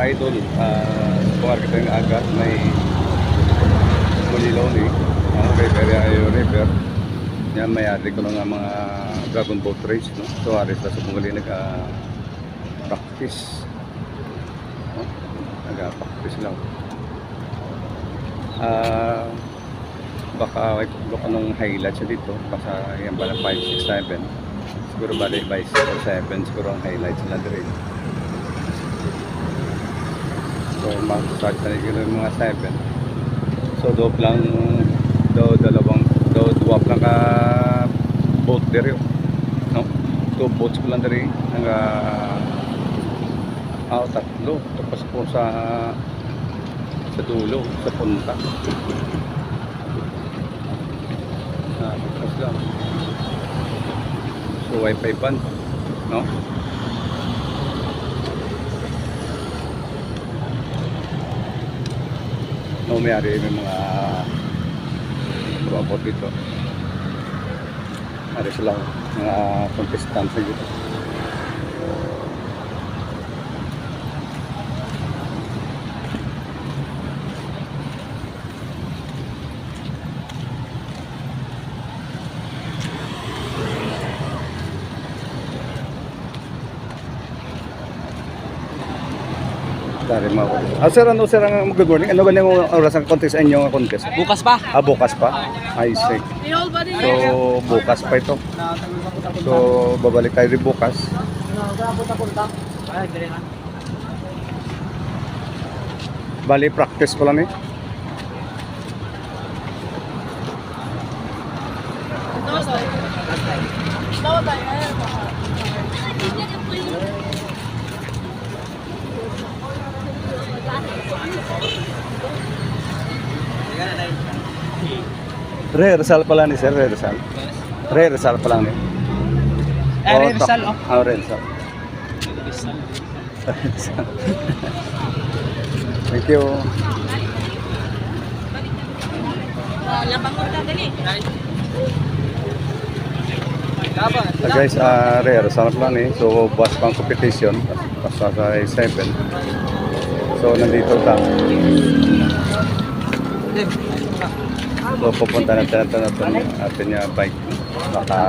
idol, buwar kita yung agat, may Mulilon eh. Kay Periayo River. Yan, mayari ko lang mga dragon boat race. No? So, aris na sa pungali nag-practice. No? Nag-practice lang. Baka nung highlight siya dito. Baka yan ba na 5, 6, 7. Siguro bali by 6 or 7. Siguro ang highlight sila rin. So, mag-start na yung mga 7. So, dua lang ka boat diri, no? 2 boats ko lang diri tatlo tapos po sa dulo sa punta tapos lang so wifi ban, no? Mayari may mga abot dito. Ada sila mga contestant dito. Sir, ang good morning. Ano ba yung oras ang contest inyong contest? Bukas pa? Bukas pa? I see. So, bukas pa ito. So, babalik tayo rin bukas. Bali, practice ko lang eh. Rehearsal pa lang ni sir, rehearsal. Rehearsal pa lang ni. Rehearsal, oh. Rehearsal. Thank you. Guys, rehearsal pa lang ni. So, bukas pang competition. Basta sa 7. So, nandito ta. So, pupunta natin atin yung bike. Baka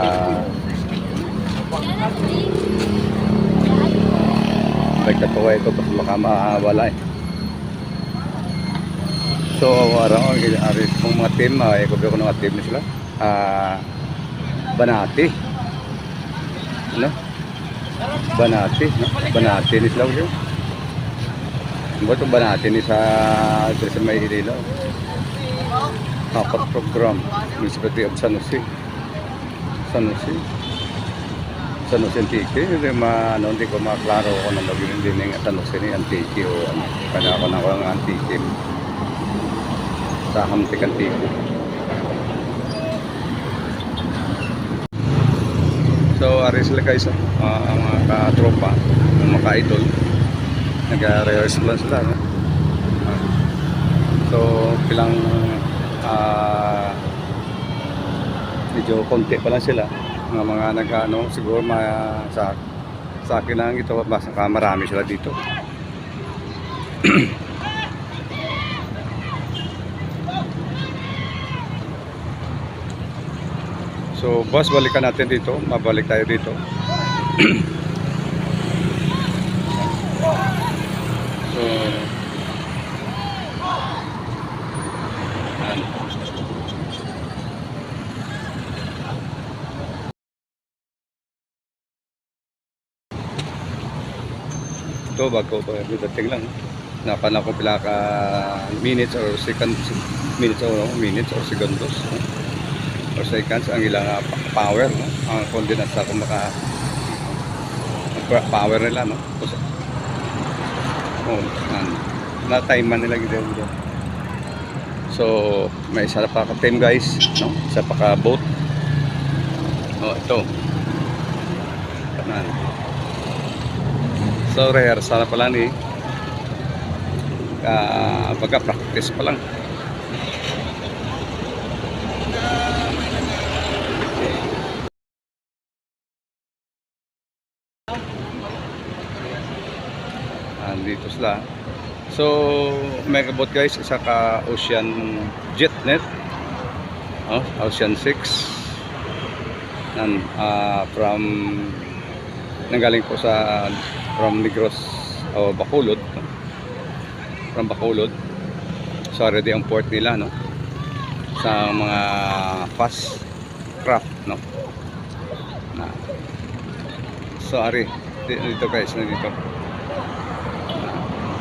bike na tuwa ito kasi baka mawala eh. So, araw kung mga team, ikubi ko ng mga team sila. Banati. Ano? Banati. No? Banati ni sila ko. Ano ito Banati ni sa May Hililaw. Apat program Municipality of San Jose Antique. Hindi ko maklaro kung ano magiging din ng San Jose ni Antique o ano. Kaya ako na ko ng Antique sa Hamtik Antique. So, aris sila guys, ang mga katropa, ang mga ka-idol, nag-rehearse lang sila, no? So, pilang medyo konti pa lang sila mga nag-ano, siguro sa akin lang ito, basta marami sila dito. So, boss, balikan natin dito, mabalik tayo dito. So, ito bago pa dating lang, napala ko pila ka minutes or seconds, minutes or seconds, no? Or seconds ang ilang power, no? Ang condensate sa kung maka power nila, no? Na time man nila gid. So may isa pa ka team guys, no? Isa pa ka boat. Ito kanan. So rehearsal pa lang eh. Baga practice pa lang. Dito sila. So, Megabot guys, isa ka Ocean Jetnet, Ocean 6, from nanggaling po from Negros o Bacolod, no? From Bacolod. So, ready ang port nila, no? Sa mga fast craft, no? So, ari, dito guys, nandito.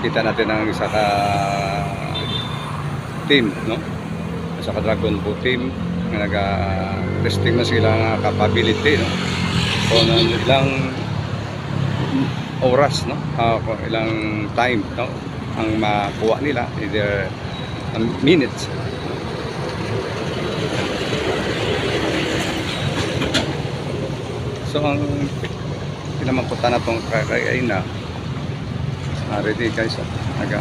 Kita natin ang isa ka team, no? Isa ka Dragon Boat team na nag-testing na sila ng capability, no? So, ilang oras, no? Ilang time, no? Ang makuha nila, either minutes. So, ang pinamakuta na itong kakay na ready guys, ayos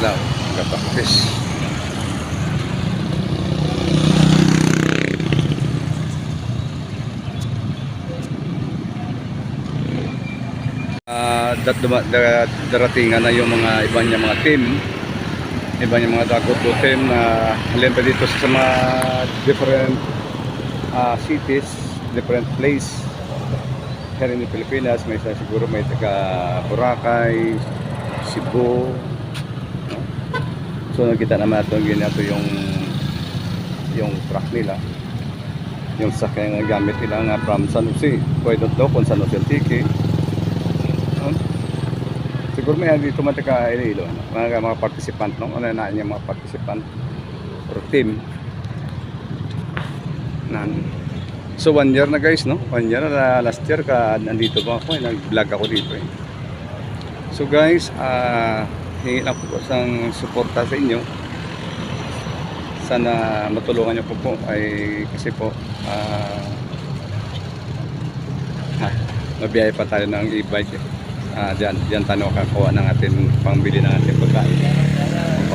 lang, nag-practice. Daratingan na yung mga iba niya mga team, iba niya mga Dragon Boat team na halimbawa dito sa mga different cities, different place here in the Pilipinas. May siguro may taga Boracay, Cebu, no? So nakita naman natin ginagawa yung truck nila, yung sakyan na gamit nila nga from San Jose. Pwede daw kung San Jose Tiki, no? Siguro may dito man taga Iloilo, no? Mga participant, no? Ano na niya mga participant or team so 1 year na guys, no? 1 year na, last year nandito ba ako, nag-vlog ako dito, eh. So guys, hingi lang po ng suporta sa inyo. Sana matulungan niyo po ay kasi po mabiyay pa tayo ng e-bike, diyan tayo kakuha ng ating pangbili ng ating pagkain,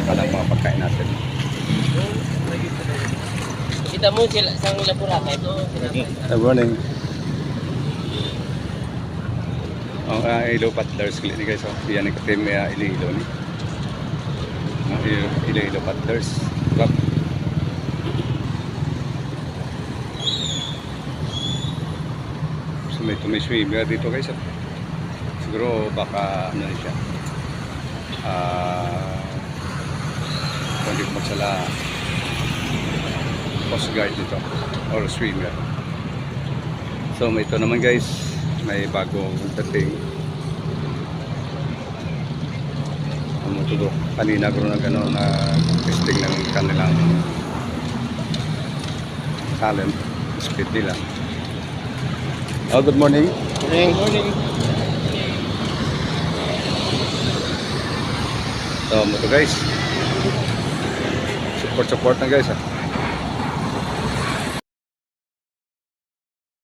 pagkalang mga pagkain natin. Kita mo sila sa Boracay ito. Good morning. Ilo Paddlers ni guys. Yan ang team Iloilo ni. Iloilo Paddlers Club. So may swimmer dito guys. Siguro baka ano siya. Kundi magsala Coast Guard dito or swimmer. So ito naman guys, may bagong dating kanina gano'n na testing ng kanilang talent, speed nila. Good morning. Morning. So ito guys, support na guys,